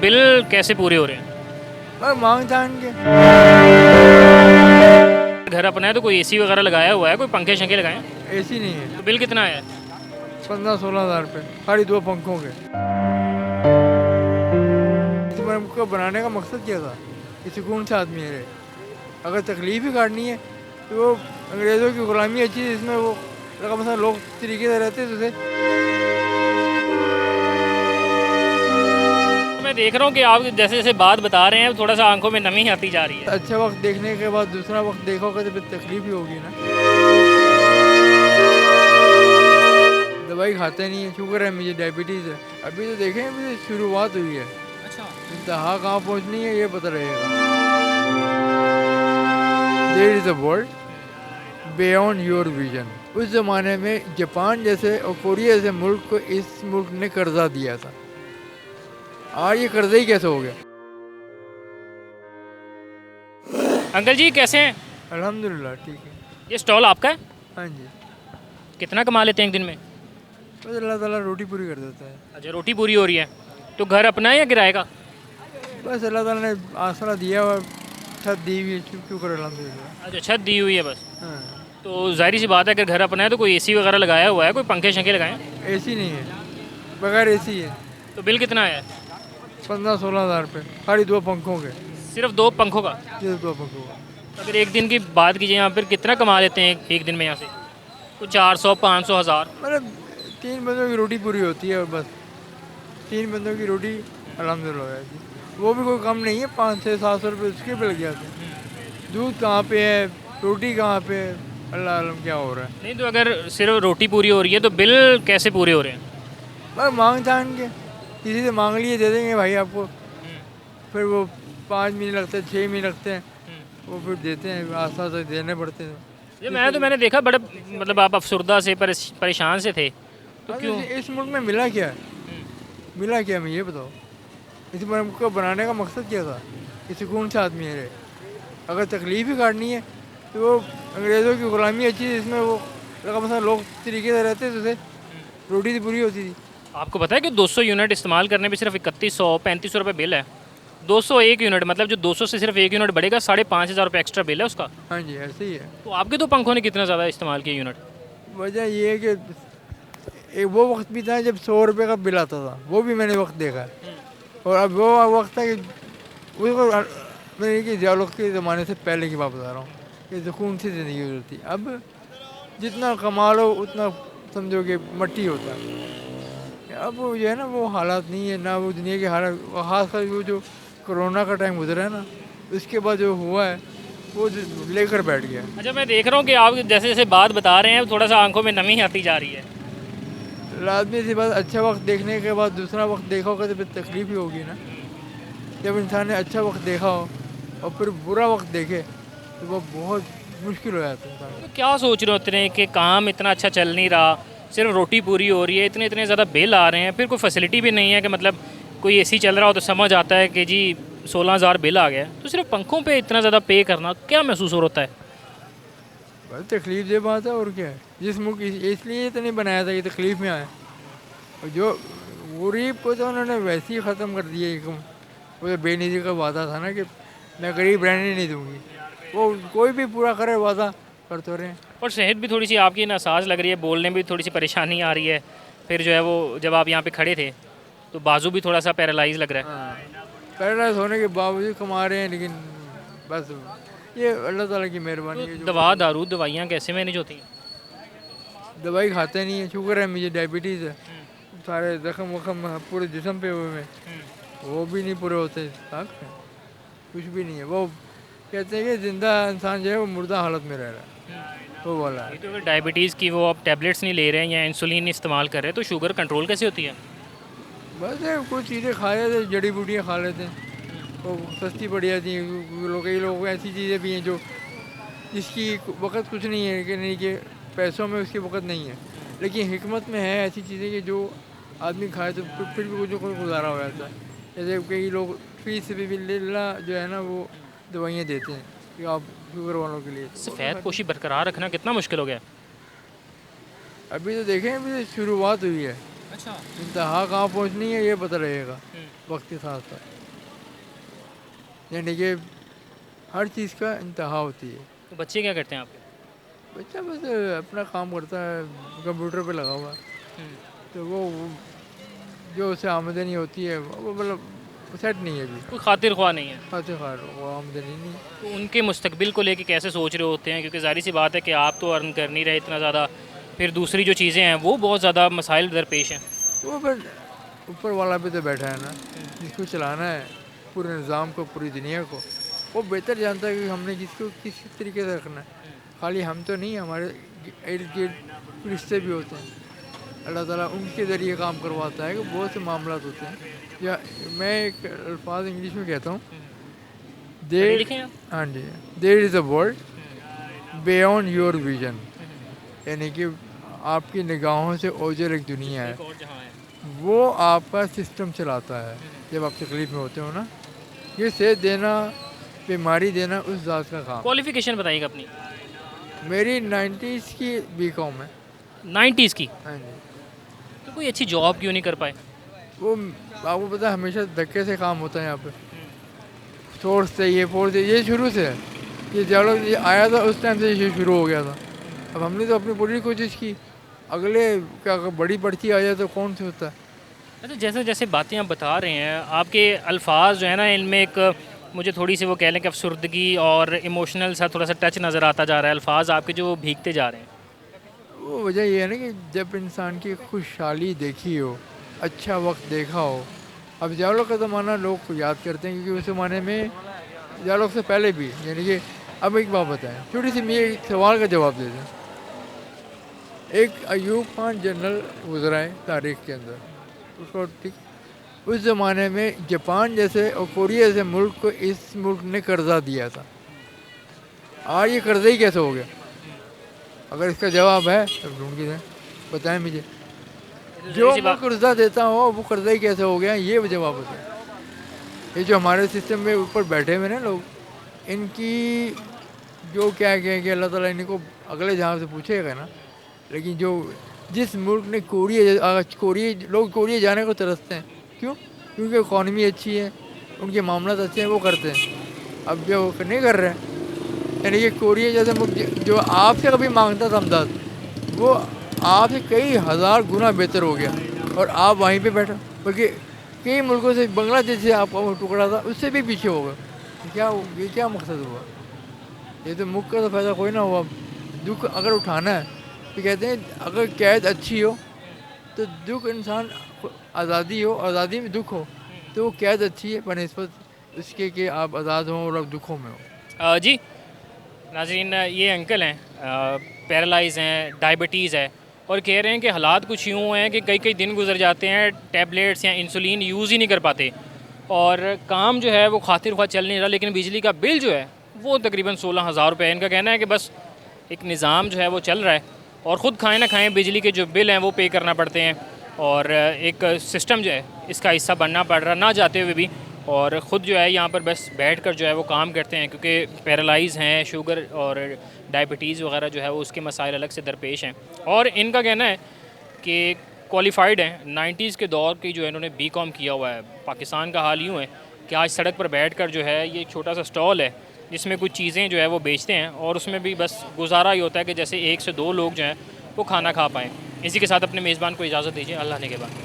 Bill कैसे पूरे हो रहे हैं? और मांग तान के घर अपना है तो कोई एसी वगैरह लगाया हुआ है, कोई पंखे शंखे लगाए हैं? एसी नहीं है। तो बिल कितना आया है? 15-16 हज़ार रुपये खाली 2 पंखों के। इस को बनाने का मकसद क्या था कि सुकून से आदमी रहे। अगर तकलीफ ही काटनी है तो वो अंग्रेज़ों की गुलामी अच्छी थी, इसमें वो लगा मसला लोग तरीके से रहते थे। तो मैं देख रहा हूँ कि आप जैसे जैसे बात बता रहे हैं थोड़ा सा आंखों में नमी आती जा रही है। अच्छा वक्त देखने के बाद दूसरा वक्त देखोगे तो फिर तकलीफ ही होगी ना। दवाई खाते नहीं है, शुगर है मुझे, डायबिटीज़ है। अभी तो देखें, अभी तो शुरुआत हुई है। अच्छा। इंतहा कहाँ पहुँचनी है ये पता रहेगा। There is a world beyond your vision. उस ज़माने में जापान जैसे और कोरिया जैसे मुल्क को इस मुल्क ने कर्जा दिया था। आज ये कर्जा ही कैसे हो गया। अंकल जी कैसे हैं? अल्हम्दुलिल्लाह ठीक है। ये स्टॉल आपका है? हाँ जी, कितना कमा लेते हैं एक दिन में? बस अल्लाह ताला रोटी पूरी कर देता है। अच्छा, रोटी पूरी हो रही है। तो घर अपना है या किराए का? बस अल्लाह ताला ने आसरा दिया हुआ, छत दी हुई है, शुक्र अल्हम्दुलिल्लाह। अच्छा, छत दी हुई है बस। हाँ, तो जाहिर सी बात है अगर घर अपना है तो कोई एसी वगैरह लगाया हुआ है, कोई पंखे शंखे लगाए हैं? एसी नहीं है, बगैर एसी है। तो बिल कितना आया है? 15-16 हज़ार रुपये खाली 2 पंखों के। सिर्फ 2 पंखों का? सिर्फ 2 पंखों का। अगर एक दिन की बात कीजिए यहाँ पर कितना कमा लेते हैं एक दिन में यहाँ से? कुछ 400 500 हज़ार? मतलब 3 बंदों की रोटी पूरी होती है और बस 3 बंदों की रोटी अल्हम्दुलिल्लाह है जी। वो भी कोई कम नहीं है, 500-600-700 रुपये उसके भी लग जाते हैं। दूध कहाँ पे है, रोटी कहाँ पे है, अल्लाह आलम क्या हो रहा है। नहीं तो अगर सिर्फ रोटी पूरी हो रही है तो बिल कैसे पूरे हो रहे हैं? बस मांग तान के किसी से मांग लिए दे देंगे भाई आपको। फिर वो 5 महीने लगते हैं, 6 महीने लगते हैं, वो फिर देते हैं, आस्ते आस्ते देने पड़ते हैं। ये मैंने देखा बड़े मतलब आप अफसरदा से परेशान से थे तो अब क्यों? इस मुल्क में मिला क्या है, मिला क्या है, मैं ये बताओ। इस मुल्क को बनाने का मकसद क्या था कि सुकून से आदमी रहे। अगर तकलीफ ही काटनी है तो वो अंग्रेज़ों की गुलामी अच्छी थी, इसमें वो लगा मसला लोग तरीके से रहते थे, रोटी तो पूरी होती थी। आपको पता है कि 200 यूनिट इस्तेमाल करने पे सिर्फ 3100 3500 रुपये बिल है? 201 यूनिट मतलब जो 200 से सिर्फ 1 यूनिट बढ़ेगा 5,500 रुपये एक्स्ट्रा बिल है उसका। हाँ जी, ऐसे ही है। तो आपके तो पंखों ने कितना ज़्यादा इस्तेमाल किया यूनिट? वजह ये है कि एक वो वक्त भी था जब 100 रुपये का बिल आता था, वो भी मैंने वक्त देखा है। और अब वो वक्त था कि उसको मैंने कि दियालों के ज़माने से पहले की बात बता रहा हूँ कि सुकून से ज़िंदगी गुजरती। अब जितना कमा लो उतना समझो कि मट्टी होता है। अब वो जो है ना वो हालात नहीं है ना, वो दुनिया के हालात, खासकर वो जो कोरोना का टाइम गुजरा है ना, उसके बाद जो हुआ है वो लेकर बैठ गया। अच्छा, मैं देख रहा हूँ कि आप जैसे जैसे बात बता रहे हैं थोड़ा सा आंखों में नमी आती जा रही है। लाजमी सी बात, अच्छा वक्त देखने के बाद दूसरा वक्त देखोगे तो फिर तकलीफ ही होगी ना। जब इंसान ने अच्छा वक्त देखा हो और फिर बुरा वक्त देखे तो वो बहुत मुश्किल हो जाता है इंसान। तो क्या सोच रहे होते हैं कि काम इतना अच्छा चल नहीं रहा, सिर्फ रोटी पूरी हो रही है, इतने इतने ज़्यादा बिल आ रहे हैं, फिर कोई फैसिलिटी भी नहीं है कि मतलब कोई एसी चल रहा हो तो समझ आता है कि जी 16,000 बिल आ गया, तो सिर्फ पंखों पे इतना ज़्यादा पे करना क्या महसूस हो होता है? बस तकलीफ ये बात है और क्या है। जिस मुल्क इसलिए तो नहीं बनाया था कि तकलीफ में आए, और जो गरीब को तो उन्होंने वैसे ही ख़त्म कर दिया। एक वो तो बेनीजी का वादा था ना कि मैं गरीब रहने नहीं दूंगी, वो कोई भी पूरा करे वादा कर तो रहे हैं। और सेहत भी थोड़ी सी आपकी नासाज लग रही है, बोलने में भी थोड़ी सी परेशानी आ रही है। फिर जो है वो जब आप यहाँ पे खड़े थे तो बाजू भी थोड़ा सा पैरालाइज लग रहा है। हाँ, पैरालाइज होने के बावजूद कमा रहे हैं, लेकिन बस ये अल्लाह ताला की मेहरबानी है। तो जो दवा दारू दवाइयाँ कैसे मैनेज होती हैं? दवाई खाते नहीं है, शुगर है मुझे, डायबिटीज़ है, सारे जख्म वख्म पूरे जिस्म पे हुए हैं, वो भी नहीं पूरे होते। साख है, कुछ भी नहीं है। वो कहते हैं कि जिंदा इंसान जो है वो मुर्दा हालत में रह रहा है, वो वाला ये है। तो अगर डायबिटीज़ की वो आप टैबलेट्स नहीं ले रहे हैं या इंसुलिन इस्तेमाल कर रहे हैं तो शुगर कंट्रोल कैसे होती है? बस ये कुछ चीज़ें खा लेते, जड़ी बूटियाँ खा लेते हैं, वो सस्ती पड़ जाती हैं। कई लोगों को ऐसी चीज़ें भी हैं जो जिसकी वक़्त कुछ नहीं है, कि नहीं कि पैसों में उसकी वक़्त नहीं है, लेकिन हिकमत में है ऐसी चीज़ें कि जो आदमी खाए तो फिर भी कुछ ना कुछ गुजारा हो जाता है। जैसे कई लोग फीस भी जो है ना वो दवाइयाँ देते हैं कि आप शुगर वालों के लिए। सफ़ेद पोशी बरकरार रखना कितना मुश्किल हो गया? अभी तो देखें, अभी तो शुरुआत हुई है। अच्छा। इंतहा कहाँ पहुंचनी है ये पता रहेगा वक्त के साथ साथ। यानी कि हर चीज़ का इंतहा होती है। तो बच्चे क्या करते हैं आपके? बच्चा बस अपना काम करता है, कंप्यूटर पे लगा हुआ है। तो वो जो उसे आमदनी होती है वो मतलब सेट नहीं है अभी, कोई खातिर ख्वाह नहीं है। खाते खार वो आमदनी नहीं। तो उनके मुस्तकबिल को लेके कैसे सोच रहे होते हैं, क्योंकि ज़ाहिर सी बात है कि आप तो अर्न कर नहीं रहे इतना ज़्यादा, फिर दूसरी जो चीज़ें हैं वो बहुत ज़्यादा मसाइल दरपेश हैं। तो वो फिर ऊपर वाला भी तो बैठा है ना, जिसको चलाना है पूरे निज़ाम को, पूरी दुनिया को, वो बेहतर जानता है कि हमने किसको किस तरीके से रखना है। खाली हम तो नहीं, हमारे इर्द गिर्द रिश्ते भी होते हैं, अल्लाह ताला उनके ज़रिए काम करवाता है कि बहुत से मामला होते हैं। या मैं एक अल्फाज इंग्लिश में कहता हूँ, पढ़े देर, लिखे हैं आप? हाँ जी, there is a world beyond your vision. यानी कि आपकी निगाहों से ओझल एक दुनिया है, एक और जहाँ है। वो आपका सिस्टम चलाता है। जब आप तकलीफ में होते हो ना, ये सेहत देना, बीमारी देना उस ज़ात का काम। क्वालिफिकेशन बताइएगा अपनी। मेरी 90s की बीकॉम है। 90s की। हाँ जी। तो कोई अच्छी जॉब क्यों नहीं कर पाए? वो आपको पता है हमेशा धक्के से काम होता है यहाँ पे। सोर्स चाहिए, फोर्स चाहिए, ये शुरू से है। ये जब ये आया था उस टाइम से ये शुरू हो गया था। अब हमने तो अपनी पूरी कोशिश की, अगले क्या बड़ी बढ़ती आ जाए तो कौन सी होता है। अच्छा, जैसे जैसे बातें आप बता रहे हैं, आपके अल्फाज जो है ना, इनमें एक मुझे थोड़ी सी वो कह लें कि अफसुर्दगी और इमोशनल सा थोड़ा सा टच नज़र आता जा रहा है। अल्फाज आपके जो भीगते जा रहे हैं। वो वजह ये है ना कि जब इंसान की खुशहाली देखी हो, अच्छा वक्त देखा हो। अब जालों का ज़माना लोग याद करते हैं, क्योंकि उस ज़माने में जालों से पहले भी, यानी कि अब एक बात बताएं, छोटी सी मैं एक सवाल का जवाब दे दें। एक अयूब खान जनरल गुजरा है तारीख के अंदर, उसको ठीक, उस ज़माने में जापान जैसे और कोरिया जैसे मुल्क को इस मुल्क ने कर्जा दिया था। आज ये कर्जा ही कैसे हो गया? अगर इसका जवाब है तो ढूंढ के दें, बताएं मुझे। जो सी मैं बात। कर्जा देता हो वो कर्जा ही कैसे हो गया, ये जवाब बताएं। ये जो हमारे सिस्टम में ऊपर बैठे हुए ना लोग, इनकी जो क्या कहें कि अल्लाह ताला इनको अगले जहाँ से पूछेगा ना। लेकिन जो जिस मुल्क ने कोरिया लोग कोरिया जाने को तरसते हैं, क्यों? क्योंकि इकॉनमी अच्छी है, उनके मामला अच्छे हैं, वो करते हैं। अब जो नहीं कर रहे हैं, यानी कि कोरिया जैसे मुल्क जो आपसे कभी मांगता था अमदाद, वो आपसे कई हज़ार गुना बेहतर हो गया, और आप वहीं पे बैठे। बल्कि कई मुल्कों से, बांग्लादेश से आपका वो टुकड़ा था उससे भी पीछे हो गए। ये क्या मकसद हुआ? ये तो मुल्क का तो फ़ायदा कोई ना हुआ। दुख अगर उठाना है तो कहते हैं अगर कैद अच्छी हो तो दुख, इंसान आज़ादी हो, आज़ादी में दुख हो, तो वो कैद अच्छी है बनस्बत इसके कि आप आज़ाद हों और आप दुखों में हो। जी नाज़रीन, ये अंकल हैं, पैरालाइज हैं, डायबिटीज़ है, और कह रहे हैं कि हालात कुछ यूँ हैं कि कई कई दिन गुजर जाते हैं, टैबलेट्स या इंसुलिन यूज़ ही नहीं कर पाते, और काम जो है वो खातिर ख्वाह चल नहीं रहा, लेकिन बिजली का बिल जो है वो तकरीबन 16,000 रुपये। इनका कहना है कि बस एक निज़ाम जो है वो चल रहा है, और ख़ुद खाएँ ना खाएँ बिजली के जो बिल हैं वो पे करना पड़ते हैं, और एक सिस्टम जो है इसका हिस्सा बनना पड़ रहा ना चाहते हुए भी, और ख़ुद जो है यहाँ पर बस बैठकर जो है वो काम करते हैं, क्योंकि पैरालाइज़ हैं, शुगर और डायबिटीज़ वगैरह जो है वो उसके मसाइल अलग से दरपेश हैं। और इनका कहना है कि क्वालिफ़ाइड हैं, 90s के दौर की जो है इन्होंने बीकॉम किया हुआ है। पाकिस्तान का हाल यूँ है कि आज सड़क पर बैठकर जो है ये एक छोटा सा स्टॉल है जिसमें कुछ चीज़ें जो है वो बेचते हैं, और उसमें भी बस गुजारा ही होता है कि जैसे 1 से 2 लोग जो हैं वो खाना खा पाएँ। इसी के साथ अपने मेज़बान को इजाज़त दीजिए, अल्लाह ने के बाद।